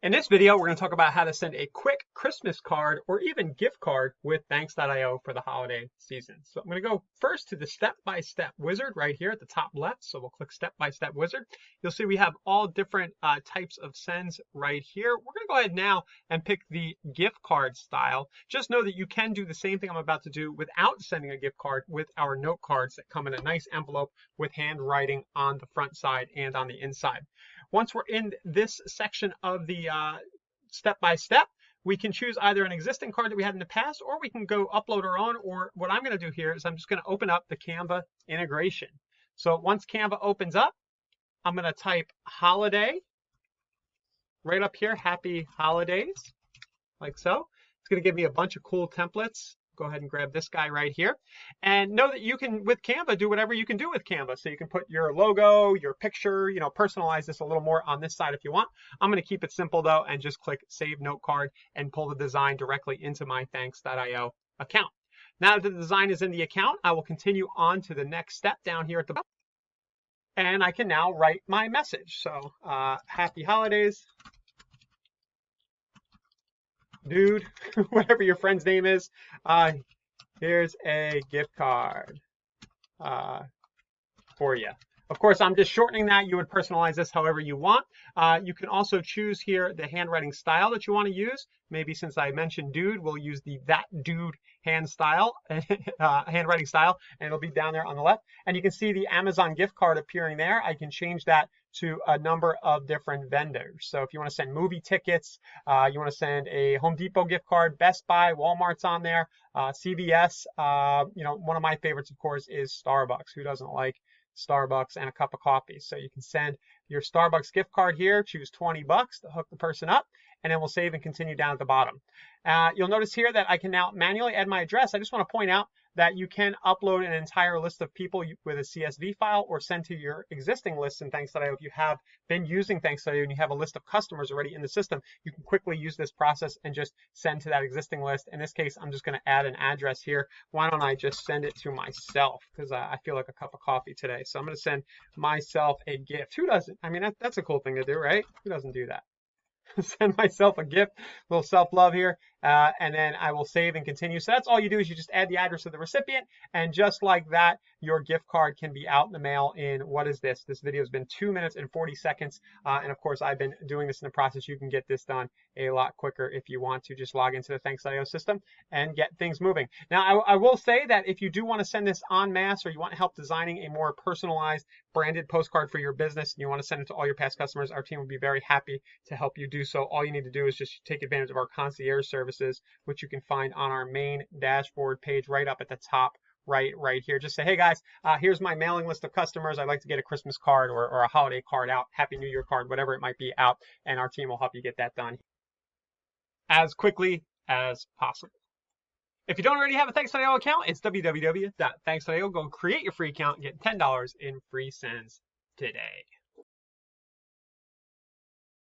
In this video, we're going to talk about how to send a quick Christmas card or even gift card with Thanks.io for the holiday season. So I'm going to go first to the step-by-step wizard right here at the top left. So we'll click step-by-step wizard. You'll see we have all different types of sends right here. We're going to go ahead now and pick the gift card style. Just know that you can do the same thing I'm about to do without sending a gift card with our note cards that come in a nice envelope with handwriting on the front side and on the inside. Once we're in this section of the step-by-step, we can choose either an existing card that we had in the past, or we can go upload our own, or what I'm going to do here is I'm just going to open up the Canva integration. So once Canva opens up, I'm going to type holiday right up here, happy holidays, like so. It's going to give me a bunch of cool templates. Go ahead and grab this guy right here. And know that you can, with Canva, do whatever you can do with Canva. So you can put your logo, your picture, personalize this a little more on this side if you want. I'm going to keep it simple though, and just click Save Note Card and pull the design directly into my Thanks.io account. Now that the design is in the account, I will continue on to the next step down here at the bottom. And I can now write my message. So happy holidays, dude, whatever your friend's name is, here's a gift card for you. Of course, I'm just shortening that. You would personalize this however you want. You can also choose here the handwriting style that you want to use. Maybe since I mentioned dude, we'll use the that dude handwriting style, and it'll be down there on the left. And you can see the Amazon gift card appearing there. I can change that to a number of different vendors. So if you want to send movie tickets, you want to send a Home Depot gift card, Best Buy, Walmart's on there, CVS. One of my favorites, of course, is Starbucks. Who doesn't like Starbucks and a cup of coffee? So you can send your Starbucks gift card here, choose $20 to hook the person up, and then we'll save and continue down at the bottom. You'll notice here that I can now manually add my address. I just want to point out that you can upload an entire list of people with a CSV file or send to your existing list in Thanks.io. If you have been using Thanks.io and you have a list of customers already in the system, you can quickly use this process and just send to that existing list. In this case, I'm just going to add an address here. Why don't I just send it to myself? Because I feel like a cup of coffee today. So I'm going to send myself a gift. Who doesn't? I mean, that's a cool thing to do, right? Who doesn't do that? Send myself a gift, a little self-love here, and then I will save and continue. So that's all you do, is you just add the address of the recipient, and just like that, your gift card can be out in the mail in, what is this? This video has been 2 minutes and 40 seconds, and of course, I've been doing this in the process. You can get this done a lot quicker if you want to. Just log into the Thanks.io system and get things moving. Now, I will say that if you do want to send this en masse, or you want help designing a more personalized, branded postcard for your business, and you want to send it to all your past customers, our team will be very happy to help you do so. All you need to do is just take advantage of our concierge services, which you can find on our main dashboard page right up at the top right here. Just say, hey guys, here's my mailing list of customers. I'd like to get a Christmas card or a holiday card out, Happy New Year card, whatever it might be out, and our team will help you get that done as quickly as possible. If you don't already have a Thanks.io account, it's www.thanks.io. Go create your free account and get $10 in free sends today.